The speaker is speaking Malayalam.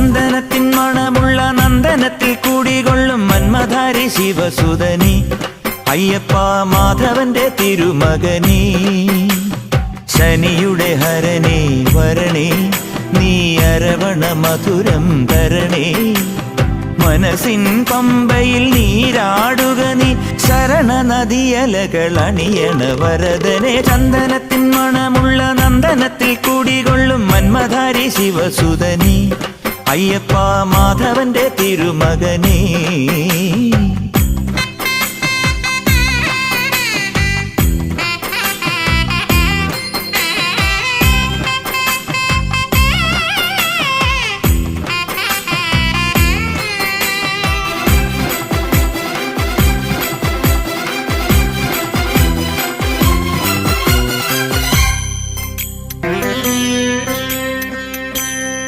ചന്ദനത്തിൻ മണമുള്ള നന്ദനത്തിൽ കൂടികൊള്ളും മന്മധാരി ശിവസുതനി അയ്യപ്പ മാധവന്റെ തിരുമകനീ ശനിയുടെ ഹരണേ വരണേ നീ അരവണ മധുരം തരണേ മനസ്സിൻ പമ്പയിൽ നീരാടുക നീ ശരണ നദിയലകൾ അണിയണ വരദനെ ചന്ദനത്തിൻ മണമുള്ള നന്ദനത്തിൽ കൂടികൊള്ളും മന്മധാരി ശിവസുതനി അയ്യപ്പ മാധവന്റെ തിരുമകനേ